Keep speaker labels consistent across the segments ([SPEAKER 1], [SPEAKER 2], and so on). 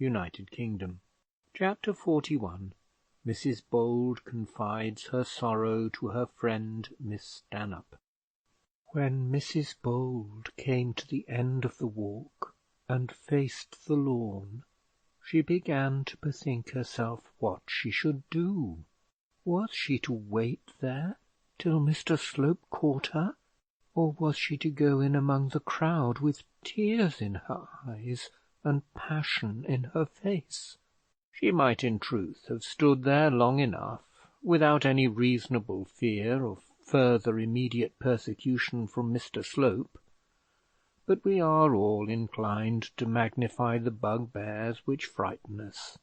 [SPEAKER 1] United Kingdom. Chapter 41. Mrs Bold confides her sorrow to her friend Miss Stanhope. When Mrs Bold came to the end of the walk and faced the lawn, she began to bethink herself what she should do. Was she to wait there till Mr Slope caught her, or was she to go in among the crowd with tears in her eyes and passion in her face? She might in truth have stood there long enough, without any reasonable fear of further immediate persecution from Mr Slope, but we are all inclined to magnify the bugbears which frighten us.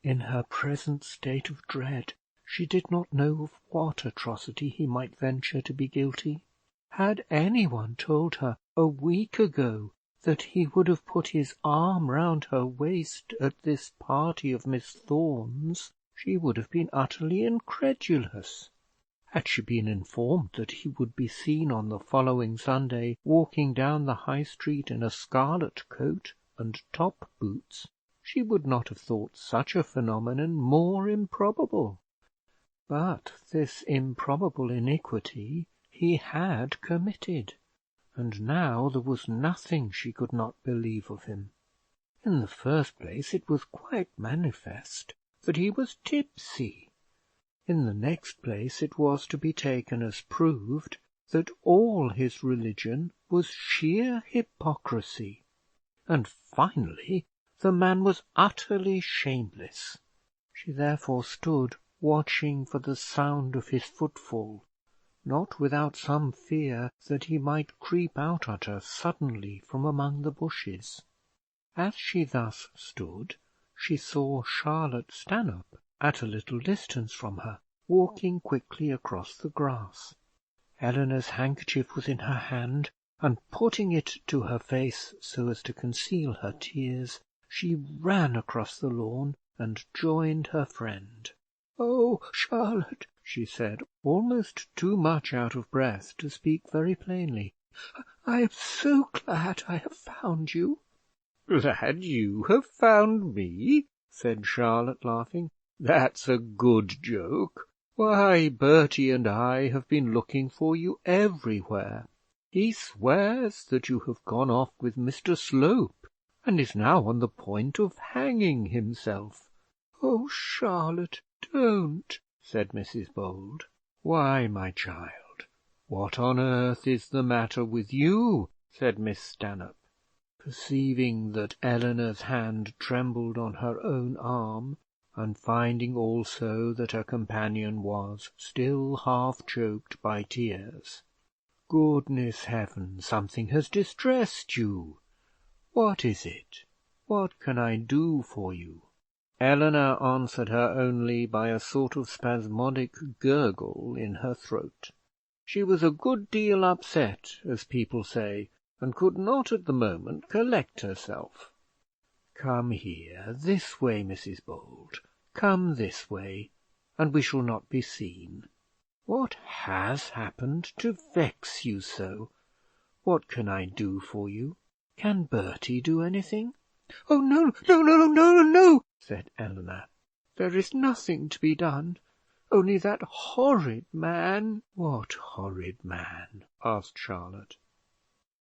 [SPEAKER 1] In her present state of dread, she did not know of what atrocity he might venture to be guilty. Had any one told her a week ago that he would have put his arm round her waist at this party of Miss Thorne's, she would have been utterly incredulous. Had she been informed that he would be seen on the following Sunday walking down the High Street in a scarlet coat and top boots, she would not have thought such a phenomenon more improbable. But this improbable iniquity he had committed, and now there was nothing she could not believe of him. In the first place, it was quite manifest that he was tipsy. In the next place, it was to be taken as proved that all his religion was sheer hypocrisy, and finally, the man was utterly shameless. She therefore stood watching for the sound of his footfall, not without some fear that he might creep out at her suddenly from among the bushes. As she thus stood, she saw Charlotte Stanhope at a little distance from her, walking quickly across the grass. Eleanor's handkerchief was in her hand, and putting it to her face so as to conceal her tears, she ran across the lawn and joined her friend. "Oh, Charlotte," she said, almost too much out of breath to speak very plainly, "I am so glad I have found you." "Glad you have found me?" said Charlotte, laughing. "That's a good joke. Why, Bertie and I have been looking for you everywhere. He swears that you have gone off with Mr Slope, and is now on the point of hanging himself." "Oh, Charlotte, don't," said Mrs Bold. "Why, my child, what on earth is the matter with you?" said Miss Stanhope. Perceiving that Eleanor's hand trembled on her own arm, and finding also that her companion was still half choked by tears. "Goodness heaven, something has distressed you. What is it? What can I do for you?" Eleanor answered her only by a sort of spasmodic gurgle in her throat. She was a good deal upset, as people say, and could not at the moment collect herself. "Come here, this way, Mrs Bold. Come this way, and we shall not be seen. What has happened to vex you so? What can I do for you? Can Bertie do anything?" "Oh, no, no, no, no, no," said Eleanor. "There is nothing to be done. Only that horrid man." "What horrid man?" asked Charlotte.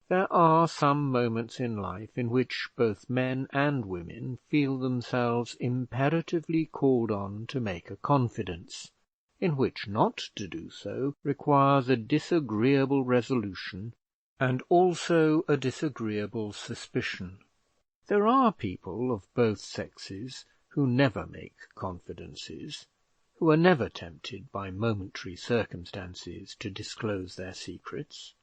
[SPEAKER 1] There are some moments in life in which both men and women feel themselves imperatively called on to make a confidence, in which not to do so requires a disagreeable resolution, and also a disagreeable suspicion. There are people of both sexes who never make confidences, who are never tempted by momentary circumstances to disclose their secrets,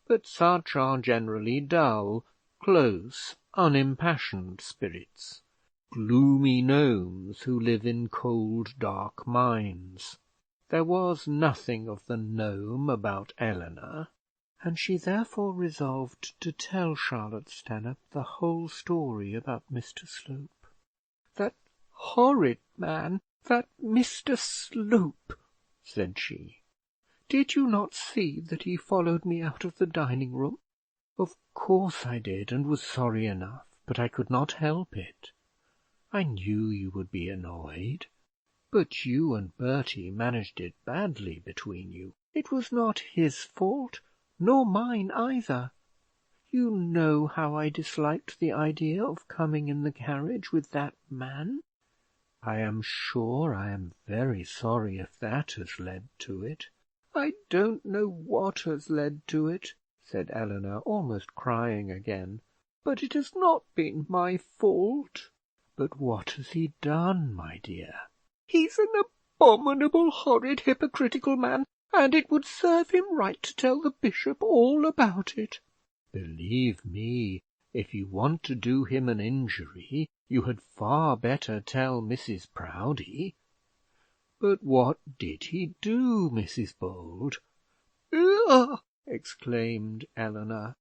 [SPEAKER 1] but such are generally dull, close, unimpassioned spirits, gloomy gnomes who live in cold, dark mines. There was nothing of the gnome about Eleanor, and she therefore resolved to tell Charlotte Stanhope the whole story about Mr Slope. "That horrid man, that Mr Slope," said she. "Did you not see that he followed me out of the dining room?" "Of course I did, and was sorry enough, but I could not help it. I knew you would be annoyed, but you and Bertie managed it badly between you. It was not his fault, nor mine either. You know how I disliked the idea of coming in the carriage with that man. I am sure I am very sorry if that has led to it." "I don't know what has led to it," said Eleanor, almost crying again, "but it has not been my fault." "But what has he done, my dear?" "He's an abominable, horrid, hypocritical man, and it would serve him right to tell the bishop all about it." "Believe me, if you want to do him an injury, you had far better tell Mrs Proudie. But what did he do, Mrs Bold?" "Ugh!" exclaimed Eleanor.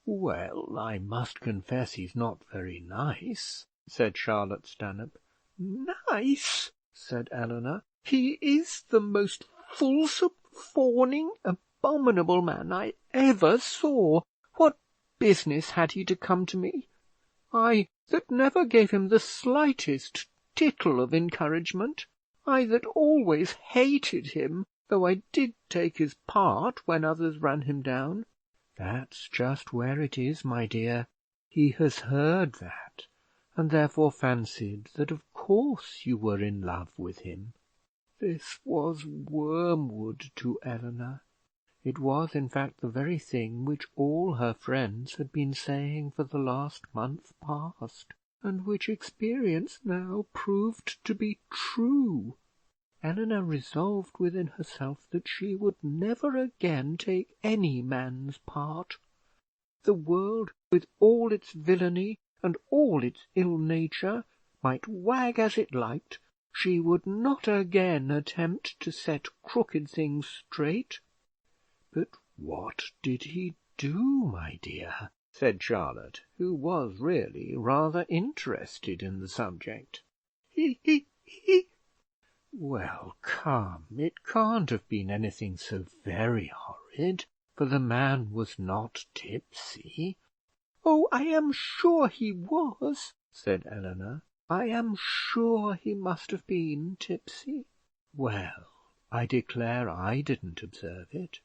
[SPEAKER 1] "Well, I must confess he's not very nice," said Charlotte Stanhope. "Nice!" said Eleanor. "He is the most fulsome, fawning, abominable man I ever saw. What business had he to come to me? I, that never gave him the slightest tittle of encouragement. I, that always hated him, though I did take his part when others ran him down." "That's just where it is, my dear. He has heard that, and therefore fancied that of course you were in love with him." This was wormwood to Eleanor. It was, in fact, the very thing which all her friends had been saying for the last month past, and which experience now proved to be true. Eleanor resolved within herself that she would never again take any man's part. The world, with all its villainy and all its ill nature, might wag as it liked, she would not again attempt to set crooked things straight. "But what did he do, my dear?" said Charlotte, who was really rather interested in the subject. He Well, come, it can't have been anything so very horrid, for the man was not tipsy." "Oh, I am sure he was," said Eleanor. "I am sure he must have been tipsy." "Well, I declare I didn't observe it.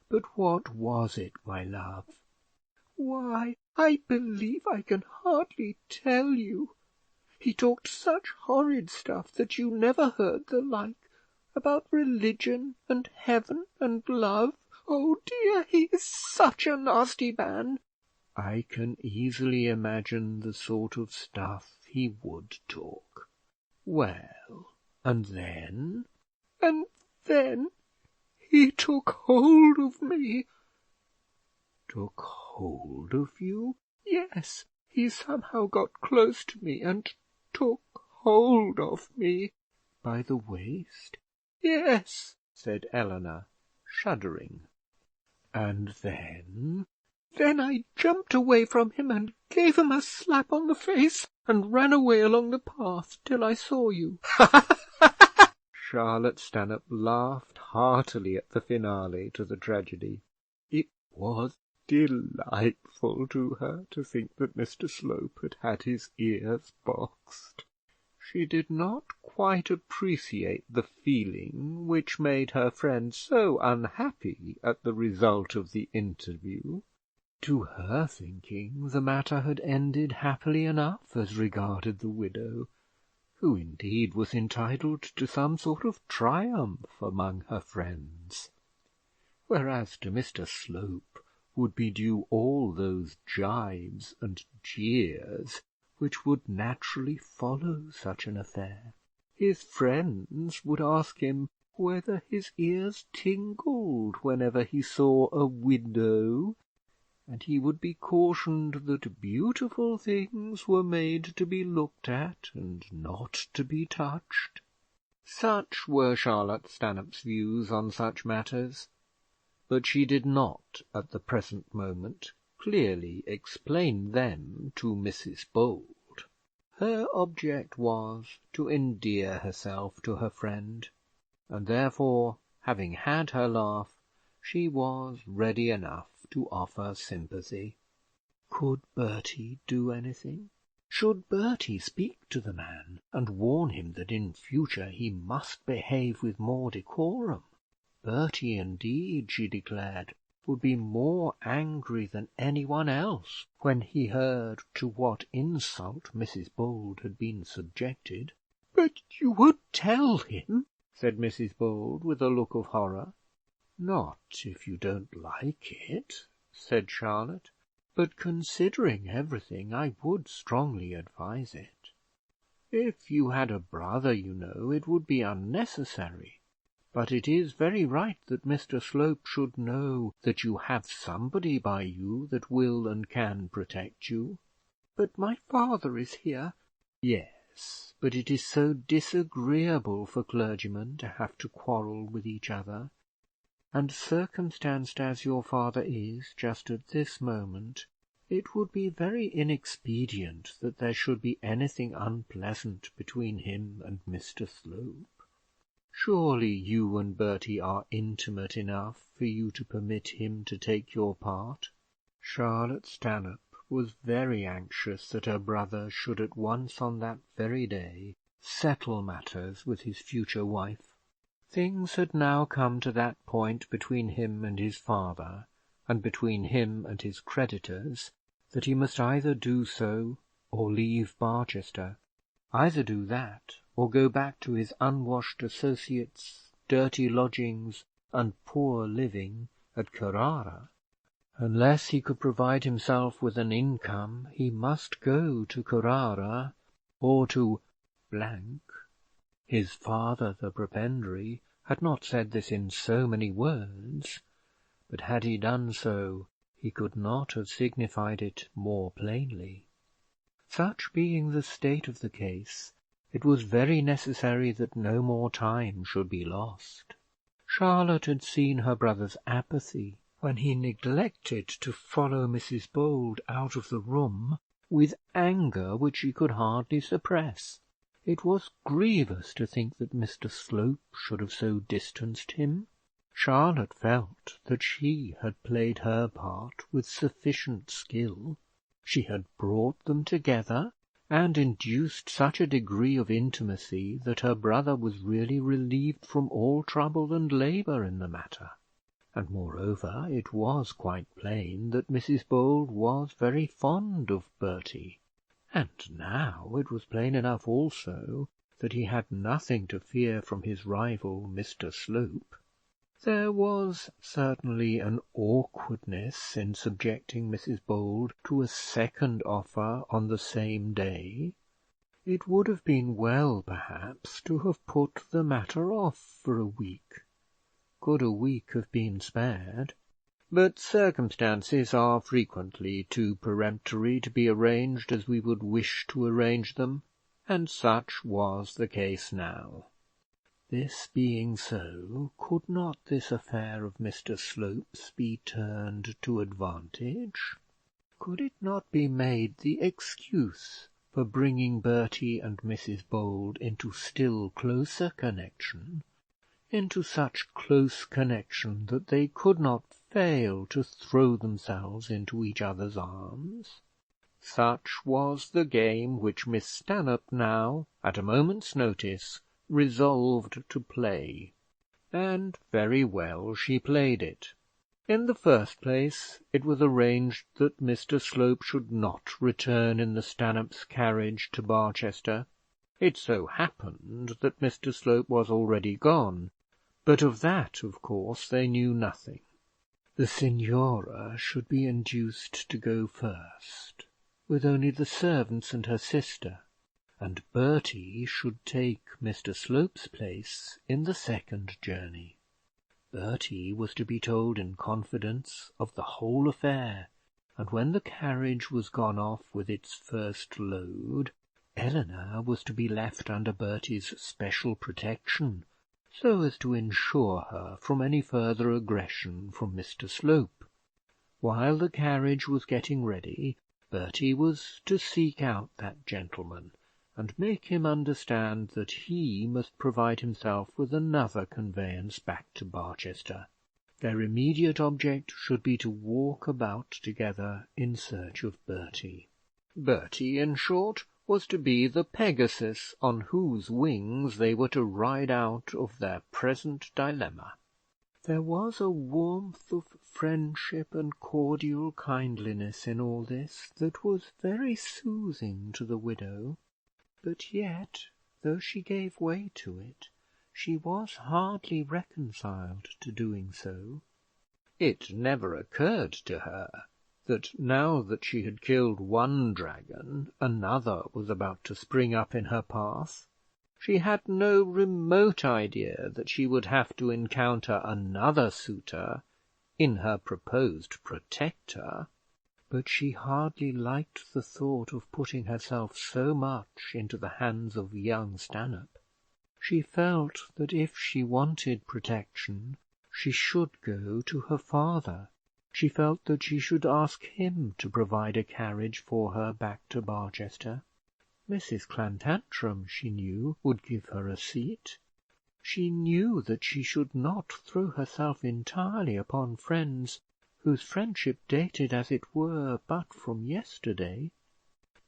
[SPEAKER 1] But what was it, my love?" "Why, I believe I can hardly tell you. He talked such horrid stuff that you never heard the like, about religion and heaven and love. Oh dear, he is such a nasty man." "I can easily imagine the sort of stuff he would talk. Well, and then?" "And then he took hold of me." "Took hold of you?" "Yes, he somehow got close to me and took hold of me." "By the waist?" "Yes," said Eleanor, shuddering. "And then?" "Then I jumped away from him and gave him a slap on the face, and ran away along the path till I saw you." Charlotte Stanhope laughed heartily at the finale to the tragedy. It was delightful to her to think that Mr Slope had had his ears boxed. She did not quite appreciate the feeling which made her friend so unhappy at the result of the interview. To her thinking, the matter had ended happily enough as regarded the widow, who indeed was entitled to some sort of triumph among her friends, whereas to Mr Slope would be due all those gibes and jeers which would naturally follow such an affair. His friends would ask him whether his ears tingled whenever he saw a widow, and he would be cautioned that beautiful things were made to be looked at and not to be touched. Such were Charlotte Stanhope's views on such matters, but she did not at the present moment clearly explain them to Mrs Bold. Her object was to endear herself to her friend, and therefore, having had her laugh, she was ready enough to offer sympathy. Could Bertie do anything? Should Bertie speak to the man and warn him that in future he must behave with more decorum? Bertie, indeed, she declared, would be more angry than any one else when he heard to what insult Mrs Bold had been subjected. "But you would tell him?" said Mrs Bold, with a look of horror. "Not if you don't like it," said Charlotte; "but considering everything, I would strongly advise it. If you had a brother, you know, it would be unnecessary; but it is very right that Mr Slope should know that you have somebody by you that will and can protect you." "But my father is here." "Yes, but it is so disagreeable for clergymen to have to quarrel with each other; and circumstanced as your father is just at this moment, it would be very inexpedient that there should be anything unpleasant between him and Mr Slope. Surely you and Bertie are intimate enough for you to permit him to take your part?" Charlotte Stanhope was very anxious that her brother should at once on that very day settle matters with his future wife. Things had now come to that point between him and his father, and between him and his creditors, that he must either do so or leave Barchester, either do that or go back to his unwashed associates, dirty lodgings, and poor living at Carrara. Unless he could provide himself with an income, he must go to Carrara or to . His father, the prebendary, had not said this in so many words, but had he done so, he could not have signified it more plainly. Such being the state of the case, it was very necessary that no more time should be lost. Charlotte had seen her brother's apathy when he neglected to follow Mrs Bold out of the room, with anger which she could hardly suppress. It was grievous to think that Mr Slope should have so distanced him. Charlotte felt that she had played her part with sufficient skill. She had brought them together, and induced such a degree of intimacy that her brother was really relieved from all trouble and labour in the matter. And moreover, it was quite plain that Mrs Bold was very fond of Bertie, and now it was plain enough also that he had nothing to fear from his rival Mr Slope. There was certainly an awkwardness in subjecting Mrs Bold to a second offer on the same day. It would have been well, perhaps, to have put the matter off for a week. Could a week have been spared? But circumstances are frequently too peremptory to be arranged as we would wish to arrange them, and such was the case now. This being so, could not this affair of Mr Slope's be turned to advantage? Could it not be made the excuse for bringing Bertie and Mrs Bold into still closer connection, into such close connection that they could not fail to throw themselves into each other's arms? Such was the game which Miss Stanhope now, at a moment's notice, resolved to play, and very well she played it. In the first place, it was arranged that Mr Slope should not return in the Stanhopes' carriage to Barchester. It so happened that Mr Slope was already gone, but of that, of course, they knew nothing. The signora should be induced to go first, with only the servants and her sister, and Bertie should take Mr Slope's place in the second journey. Bertie was to be told in confidence of the whole affair, and when the carriage was gone off with its first load, Eleanor was to be left under Bertie's special protection, so as to ensure her from any further aggression from Mr Slope. While the carriage was getting ready, Bertie was to seek out that gentleman, and make him understand that he must provide himself with another conveyance back to Barchester. Their immediate object should be to walk about together in search of Bertie. Bertie, in short, was to be the Pegasus on whose wings they were to ride out of their present dilemma. There was a warmth of friendship and cordial kindliness in all this that was very soothing to the widow, but yet, though she gave way to it, she was hardly reconciled to doing so. It never occurred to her that now that she had killed one dragon, another was about to spring up in her path. She had no remote idea that she would have to encounter another suitor in her proposed protector, but she hardly liked the thought of putting herself so much into the hands of young Stanhope. She felt that if she wanted protection, she should go to her father. She felt that she should ask him to provide a carriage for her back to Barchester. Mrs. Clantantram, she knew, would give her a seat. She knew that she should not throw herself entirely upon friends whose friendship dated, as it were, but from yesterday.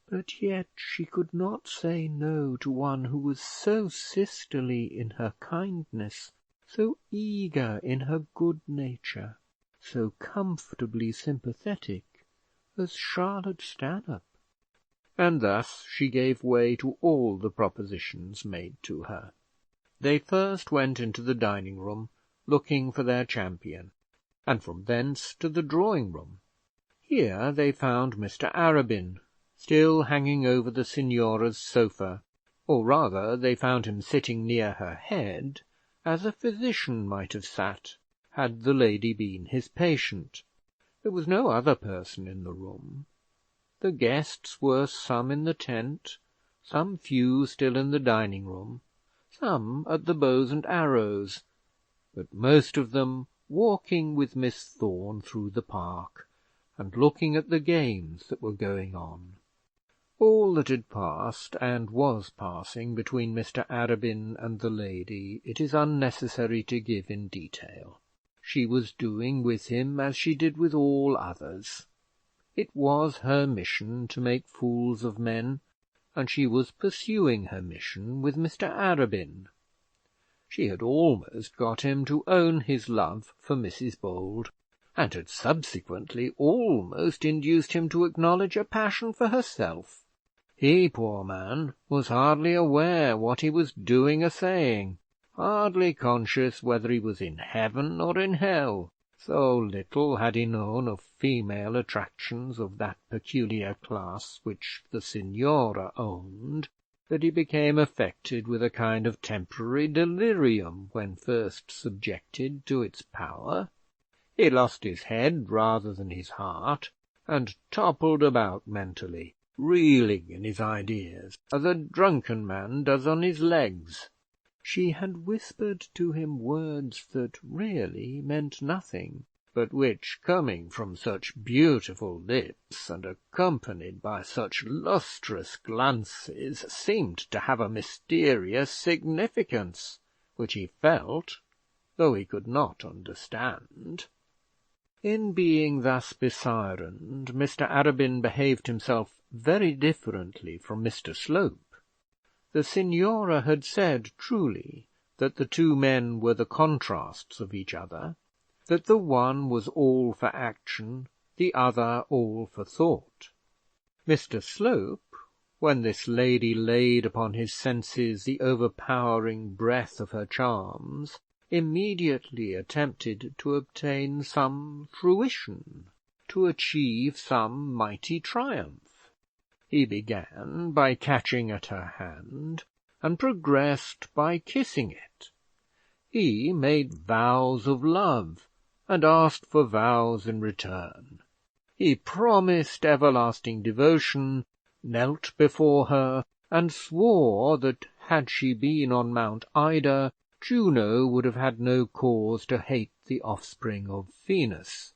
[SPEAKER 1] But yet she could not say no to one who was so sisterly in her kindness, so eager in her good nature, so comfortably sympathetic as Charlotte Stanhope. And thus she gave way to all the propositions made to her. They first went into the dining room, looking for their champion, and from thence to the drawing room. Here they found Mr. Arabin still hanging over the signora's sofa, or rather they found him sitting near her head, as a physician might have sat had the lady been his patient. There was no other person in the room. The guests were some in the tent, some few still in the dining room, some at the Bows and Arrows, but most of them walking with Miss Thorne through the park, and looking at the games that were going on. All that had passed and was passing between Mr. Arabin and the lady it is unnecessary to give in detail. She was doing with him as she did with all others. It was her mission to make fools of men, and she was pursuing her mission with Mr. Arabin. She had almost got him to own his love for Mrs. Bold, and had subsequently almost induced him to acknowledge a passion for herself. He, poor man, was hardly aware what he was doing or saying, hardly conscious whether he was in heaven or in hell. So little had he known of female attractions of that peculiar class which the signora owned, that he became affected with a kind of temporary delirium when first subjected to its power. He lost his head rather than his heart, and toppled about mentally, reeling in his ideas, as a drunken man does on his legs. She had whispered to him words that really meant nothing, but which, coming from such beautiful lips and accompanied by such lustrous glances, seemed to have a mysterious significance, which he felt, though he could not understand. In being thus besirened, Mr. Arabin behaved himself very differently from Mr. Slope. The signora had said truly that the two men were the contrasts of each other, that the one was all for action, the other all for thought. Mr. Slope, when this lady laid upon his senses the overpowering breath of her charms, immediately attempted to obtain some fruition, to achieve some mighty triumph. He began by catching at her hand, and progressed by kissing it. He made vows of love, and asked for vows in return. He promised everlasting devotion, knelt before her, and swore that, had she been on Mount Ida, Juno would have had no cause to hate the offspring of Venus.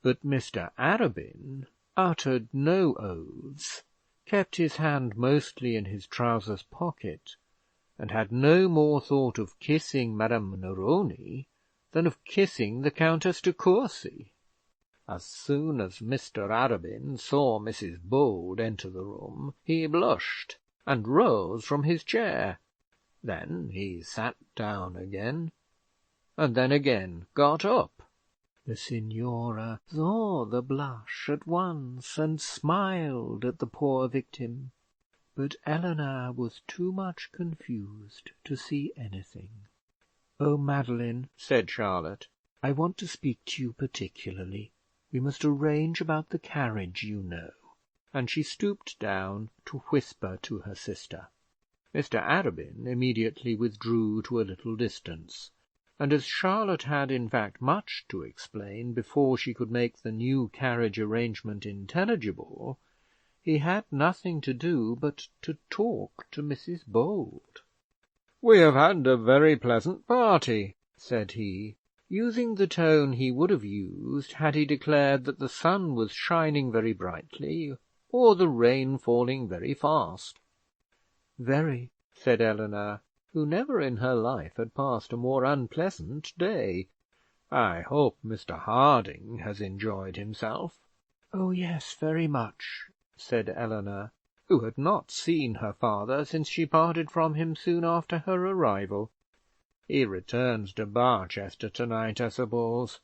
[SPEAKER 1] But Mr. Arabin uttered no oaths, kept his hand mostly in his trousers pocket, and had no more thought of kissing Madame Neroni than of kissing the Countess de Courcy. As soon as Mr Arabin saw Mrs Bold enter the room, he blushed and rose from his chair. Then he sat down again, and then again got up. The signora saw the blush at once, and smiled at the poor victim, but Eleanor was too much confused to see anything. "Oh, Madeline," said Charlotte, "I want to speak to you particularly. We must arrange about the carriage, you know." And she stooped down to whisper to her sister. Mr Arabin immediately withdrew to a little distance, and as Charlotte had in fact much to explain before she could make the new carriage arrangement intelligible, he had nothing to do but to talk to Mrs Bold. "We have had a very pleasant party," said he, using the tone he would have used had he declared that the sun was shining very brightly, or the rain falling very fast. "Very," said Eleanor, who never in her life had passed a more unpleasant day. "I hope Mr Harding has enjoyed himself." "Oh yes, very much," said Eleanor, who had not seen her father since she parted from him soon after her arrival. "He returns to Barchester to-night, I suppose?"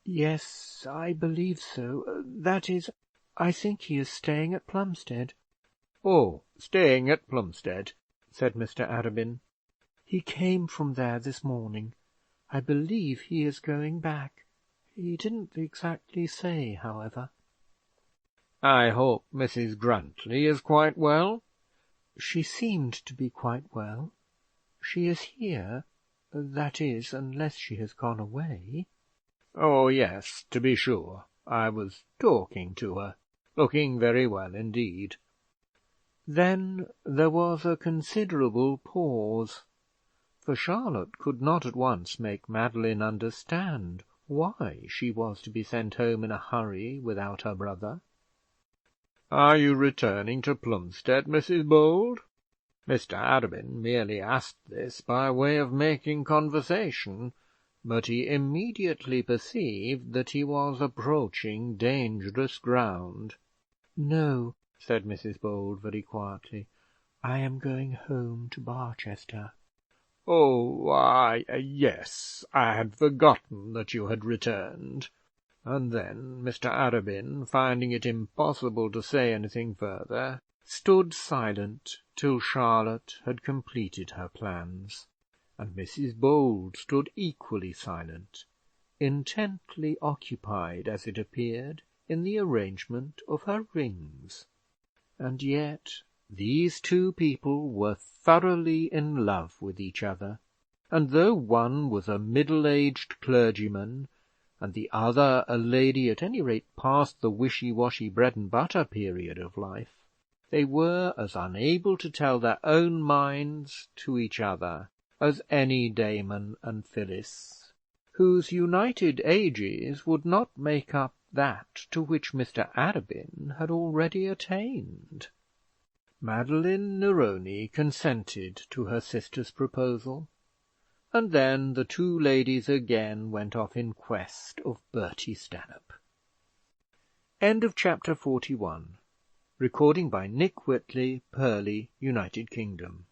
[SPEAKER 1] "Yes, I believe so. That is, I think he is staying at Plumstead." "Oh, staying at Plumstead," said Mr Arabin. "He came from there this morning. I believe he is going back. He didn't exactly say, however." "I hope Mrs Grantly is quite well?" "She seemed to be quite well. She is here, that is, unless she has gone away." "Oh yes, to be sure. I was talking to her, looking very well indeed." Then there was a considerable pause, for Charlotte could not at once make Madeline understand why she was to be sent home in a hurry without her brother. "Are you returning to Plumstead, Mrs Bold?" Mr Arabin merely asked this by way of making conversation, but he immediately perceived that he was approaching dangerous ground. "No," said Mrs Bold very quietly, "I am going home to Barchester." "Oh, yes, I had forgotten that you had returned." And then Mr Arabin, finding it impossible to say anything further, stood silent till Charlotte had completed her plans, and Mrs Bold stood equally silent, intently occupied, as it appeared, in the arrangement of her rings. And yet these two people were thoroughly in love with each other, and though one was a middle-aged clergyman, and the other a lady at any rate past the wishy-washy bread-and-butter period of life, they were as unable to tell their own minds to each other as any Damon and Phyllis, whose united ages would not make up that to which Mr Arabin had already attained. Madeline Neroni consented to her sister's proposal, and then the two ladies again went off in quest of Bertie Stanhope. End of chapter 41. Recording by Nick Whitley, Purley, United Kingdom.